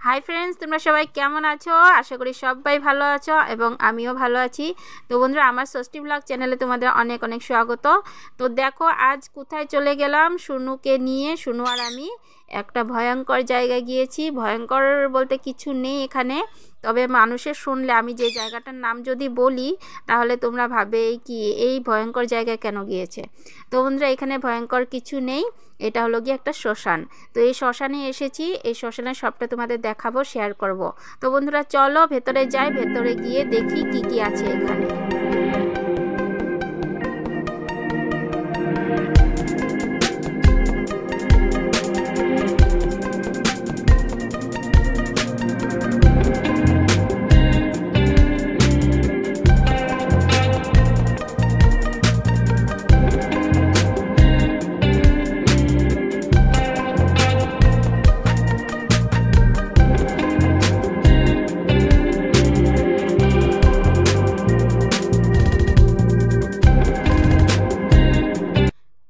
Hi friends, তোমরা সবাই কেমন আছো? আশা করি সবাই ভালো আছো এবং আমিও ভালো আছি। তো বন্ধুরা, আমার ষষ্ঠী ব্লগ চ্যানেলে তোমাদের অনেক অনেক স্বাগত। তো দেখো আজ কোথায় চলে গেলাম, শুনুকে নিয়ে। শুনু আর আমি একটা ভয়ঙ্কর জায়গায় গিয়েছি। ভয়ঙ্কর বলতে কিছু নেই এখানে, তবে মানুষের শুনলে আমি যে জায়গাটার নাম যদি বলি তাহলে তোমরা ভাবে কি এই ভয়ঙ্কর জায়গায় কেন গিয়েছে। তো বন্ধুরা, এখানে ভয়ঙ্কর কিছু নেই, এটা হলো গিয়ে একটা শ্মশান। তো এই শ্মশানে এসেছি, এই শ্মশানের সবটা তোমাদের দেখাবো, শেয়ার করব। তো বন্ধুরা চলো ভেতরে যাই, ভেতরে গিয়ে দেখি কি কি আছে এখানে।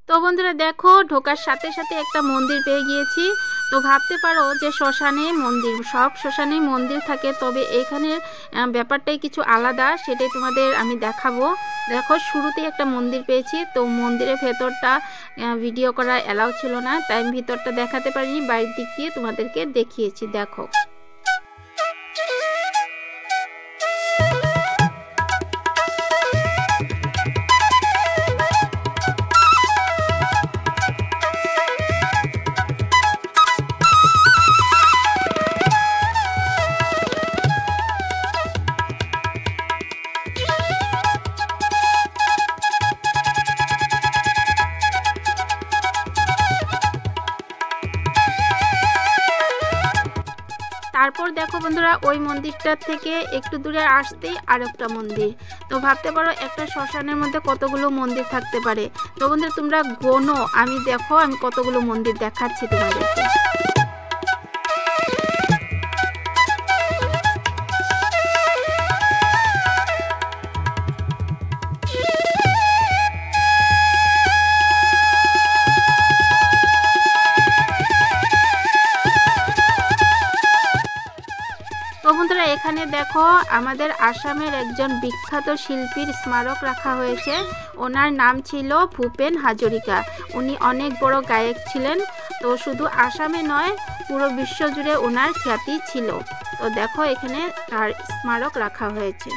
তো বন্ধুরা দেখো, ঢোকার সাথে সাথে একটা মন্দির পেয়ে গিয়েছি। তো ভাবতে পারো যে শ্মশানে মন্দির, সব শ্মশানেই মন্দির থাকে, তবে এখানে ব্যাপারটাই কিছু আলাদা, সেটাই তোমাদের আমি দেখাবো। দেখো শুরুতেই একটা মন্দির পেয়েছি। তো মন্দিরের ভেতরটা ভিডিও করা অ্যালাউ ছিল না, তাই আমি ভিতরটা দেখাতে পারিনি, বাইরের দিক দিয়ে তোমাদেরকে দেখিয়েছি। দেখো তারপর দেখো বন্ধুরা, ওই মন্দিরটার থেকে একটু দূরে আসতেই আরেকটা মন্দির। তো ভাবতে পারো একটা শ্মশানের মধ্যে কতগুলো মন্দির থাকতে পারে। তো বন্ধুরা তোমরা গোনো, আমি দেখো আমি কতগুলো মন্দির দেখাচ্ছি তোমাদেরকে। তো বন্ধুরা এখানে দেখো আমাদের আসামের একজন বিখ্যাত শিল্পীর স্মারক রাখা হয়েছে। ওনার নাম ছিল ভূপেন হাজরিকা। উনি অনেক বড় গায়ক ছিলেন। তো শুধু আসামে নয়, পুরো বিশ্ব জুড়ে ওনার খ্যাতি ছিল। তো দেখো এখানে তার স্মারক রাখা হয়েছে।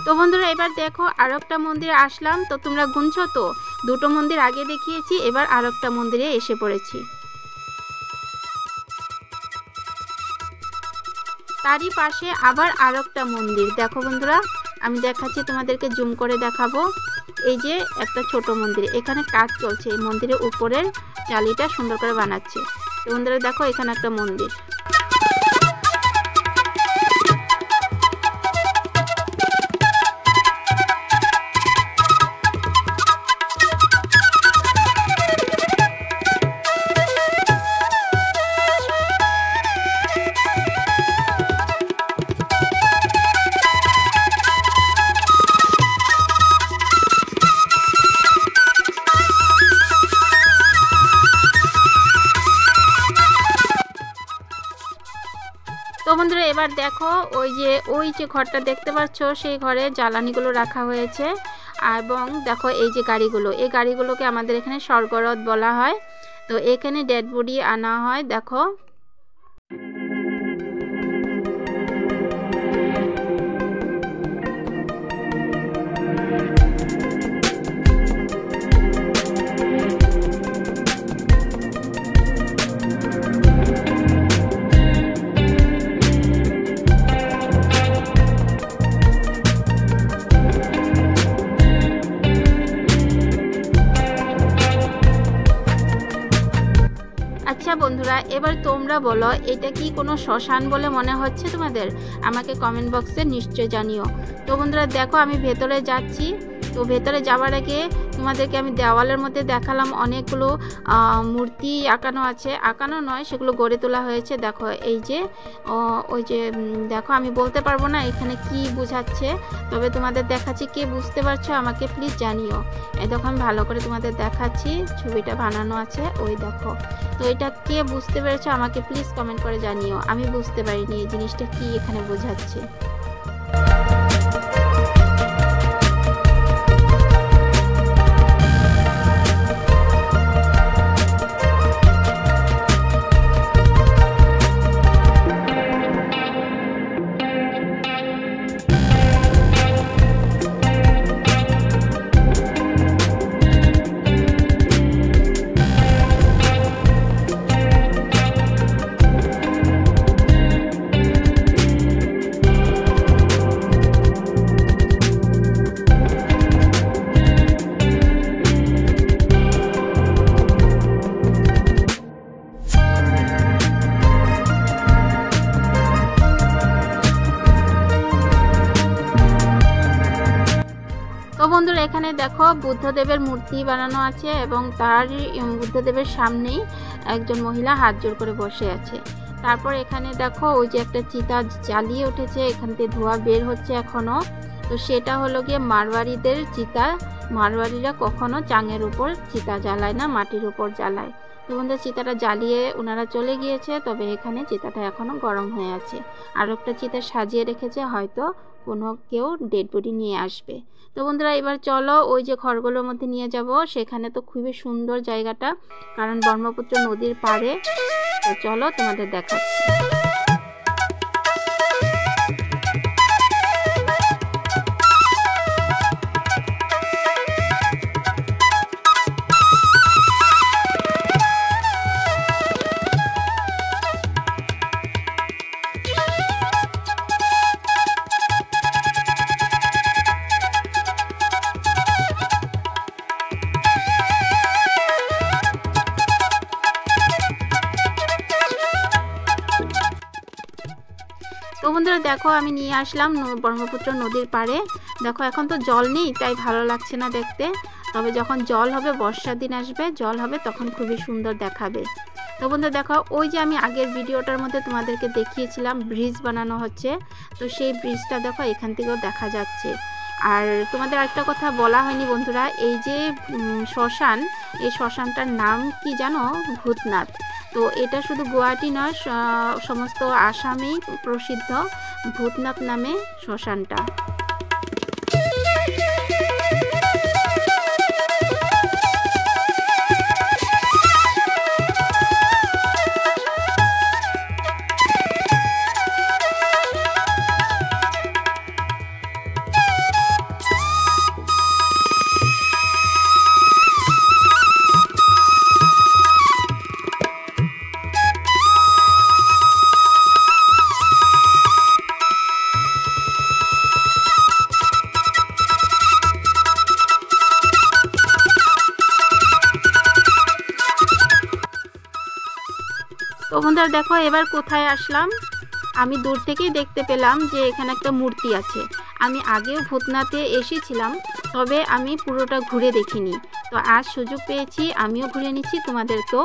তো বন্ধুরা এবার দেখো আরেকটা মন্দিরে আসলাম। তো তোমরা গুনছো তো, দুটো মন্দির আগে দেখিয়েছি, এবার আরেকটা মন্দিরে এসে পড়েছি। তারই পাশে আবার আরেকটা মন্দির। দেখো বন্ধুরা, আমি দেখাচ্ছি তোমাদেরকে, জুম করে দেখাবো। এই যে একটা ছোট মন্দির, এখানে কাজ চলছে, এই মন্দিরের উপরের চালিটা সুন্দর করে বানাচ্ছে। তো বন্ধুরা দেখো এখানে একটা মন্দির। তো বন্ধুরা এবার দেখো ওই যে ঘরটা দেখতে পাচ্ছ, সেই ঘরে জ্বালানিগুলো রাখা হয়েছে। এবং দেখো এই যে গাড়িগুলো, এই গাড়িগুলোকে আমাদের এখানে স্বর্গরথ বলা হয়। তো এখানে ডেড বডি আনা হয়। দেখো আচ্ছা বন্ধুরা, এবার তোমরা বলো এটা কি কোনো শ্মশান বলে মনে হচ্ছে তোমাদের? আমাকে কমেন্ট বক্সে নিশ্চয় জানিও। তো বন্ধুরা দেখো আমি ভেতরে যাচ্ছি। তো ভেতরে যাওয়ার আগে তোমাদেরকে আমি দেওয়ালের মধ্যে দেখালাম অনেকগুলো মূর্তি আঁকানো আছে, আঁকানো নয় সেগুলো গড়ে তোলা হয়েছে। দেখো এই যে ওই যে দেখো আমি বলতে পারবো না এখানে কি বোঝাচ্ছে, তবে তোমাদের দেখাচ্ছি, কে বুঝতে পারছো আমাকে প্লিজ জানিও। এই দেখো আমি ভালো করে তোমাদের দেখাচ্ছি, ছবিটা বানানো আছে ওই দেখো। তো এটা কে বুঝতে পেরেছো আমাকে প্লিজ কমেন্ট করে জানিও, আমি বুঝতে পারিনি এই জিনিসটা কি এখানে বোঝাচ্ছে। তো বন্ধুরা এখানে দেখো বুদ্ধদেবের মূর্তি বানানো আছে এবং তার বুদ্ধদেবের সামনেই একজন মহিলা হাত জোড় করে বসে আছে। তারপর এখানে দেখো ওই যে একটা চিতা জ্বালিয়ে উঠেছে, এখান থেকে ধোঁয়া বের হচ্ছে এখনো। তো সেটা হলো গিয়ে মারওয়ারিদের চিতা। মারওয়ারিরা কখনো চাঙের উপর চিতা জ্বালায় না, মাটির উপর জ্বালায়। তো বন্ধুরা চিতাটা জ্বালিয়ে ওনারা চলে গিয়েছে, তবে এখানে চিতাটা এখনো গরম হয়ে আছে। আর একটা চিতা সাজিয়ে রেখেছে, হয়তো কোনো কেউ ডেড বডি নিয়ে আসবে। তো বন্ধুরা এবার চলো ওই যে ঘরগুলোর মধ্যে নিয়ে যাব, সেখানে তো খুবই সুন্দর জায়গাটা, কারণ ব্রহ্মপুত্র নদীর পাড়ে। তো চলো তোমাদের দেখাচ্ছি। তো বন্ধুরা দেখো আমি নিয়ে আসলাম ব্রহ্মপুত্র নদীর পাড়ে। দেখো এখন তো জল নেই তাই ভালো লাগছে না দেখতে, তবে যখন জল হবে, বর্ষার দিন আসবে, জল হবে, তখন খুবই সুন্দর দেখাবে। তো বন্ধুরা দেখো ওই যে আমি আগের ভিডিওটার মধ্যে তোমাদেরকে দেখিয়েছিলাম ব্রিজ বানানো হচ্ছে, তো সেই ব্রিজটা দেখো এখান থেকেও দেখা যাচ্ছে। আর তোমাদের একটা কথা বলা হয়নি বন্ধুরা, এই যে শ্মশান, এই শ্মশানটার নাম কি জানো? ভূতনাথ। তো এটা শুধু গুয়াহাটি নয়, সমস্ত আসামেই প্রসিদ্ধ ভূতনাথ নামে শ্মশানটা। তো বন্ধুরা দেখো এবার কোথায় আসলাম, আমি দূর থেকেই দেখতে পেলাম যে এখানে একটা মূর্তি আছে। আমি আগেও ভূতনাথে এসেছিলাম, তবে আমি পুরোটা ঘুরে দেখিনি। তো আজ সুযোগ পেয়েছি, আমিও ঘুরে নিচ্ছি, তোমাদেরকেও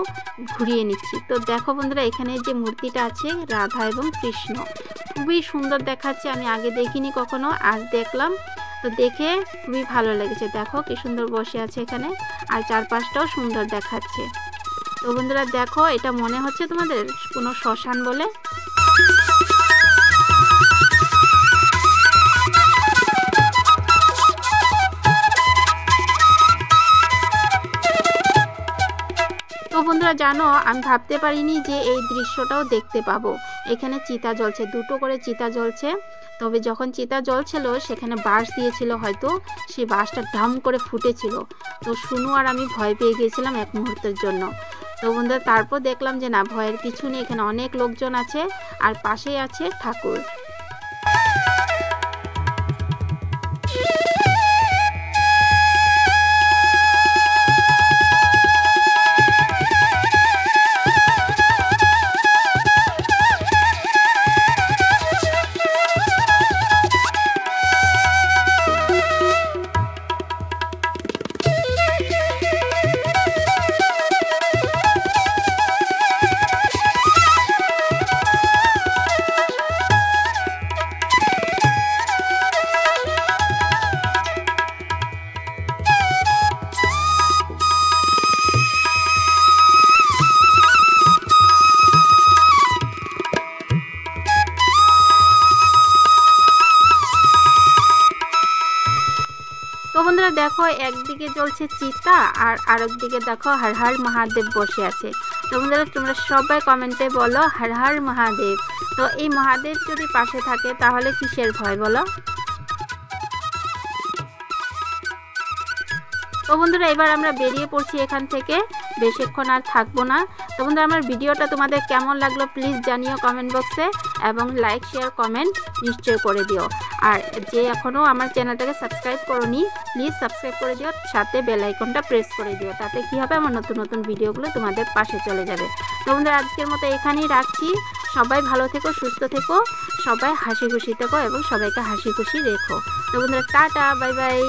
ঘুরিয়ে নিচ্ছি। তো দেখো বন্ধুরা এখানে যে মূর্তিটা আছে, রাধা এবং কৃষ্ণ, খুবই সুন্দর দেখাচ্ছে। আমি আগে দেখিনি কখনো, আজ দেখলাম, তো দেখে খুবই ভালো লেগেছে। দেখো কি সুন্দর বসে আছে এখানে, আর চারপাশটাও সুন্দর দেখাচ্ছে। তো বন্ধুরা দেখো এটা মনে হচ্ছে তোমাদের কোনো শ্মশান বলে। তো বন্ধুরা জানো আমি ভাবতে পারিনি যে এই দৃশ্যটাও দেখতে পাবো। এখানে চিতা জ্বলছে, দুটো করে চিতা জ্বলছে। তবে যখন চিতা জ্বলছিল সেখানে বাঁশ দিয়েছিল, হয়তো সেই বাঁশটা ধাম করে ফুটেছিল। তো শুনু আর আমি ভয় পেয়ে গিয়েছিলাম এক মুহূর্তের জন্য। তো বন্ধুরা তারপর দেখলাম যে না, ভয়ের কিছু নেই, এখানে অনেক লোকজন আছে আর পাশেই আছে ঠাকুর। বন্ধুরা দেখো একদিকে জ্বলছে চিতা আর আরেকদিকে দেখো হর হর মহাদেব বসে আছে। তো বন্ধুরা তোমরা সবাই কমেন্টে বলো হর হর মহাদেব। তো এই মহাদেব যদি পাশে থাকে তাহলে কিসের ভয় বলো। তো বন্ধুরা এবার আমরা বেরিয়ে পড়ছি এখান থেকে, বেশিক্ষণ আর থাকবো না। তো বন্ধুরা আমার ভিডিওটা তোমাদের কেমন লাগলো প্লিজ জানিও কমেন্ট বক্সে, এবং লাইক শেয়ার কমেন্ট নিশ্চয় করে দিও। আর যে এখনও আমার চ্যানেলটাকে সাবস্ক্রাইব করোনি প্লিজ সাবস্ক্রাইব করে দিও, সাথে বেল আইকনটা প্রেস করে দিও, তাতে কি হবে আমার নতুন নতুন ভিডিওগুলো তোমাদের পাশে চলে যাবে। তো বন্ধুরা আজকের মতো এখানেই রাখছি। সবাই ভালো থেকো, সুস্থ থেকো, সবাই হাসি খুশি থেকো এবং সবাইকে হাসি খুশি রেখো। তো বন্ধুরা টাটা, বাই বাই।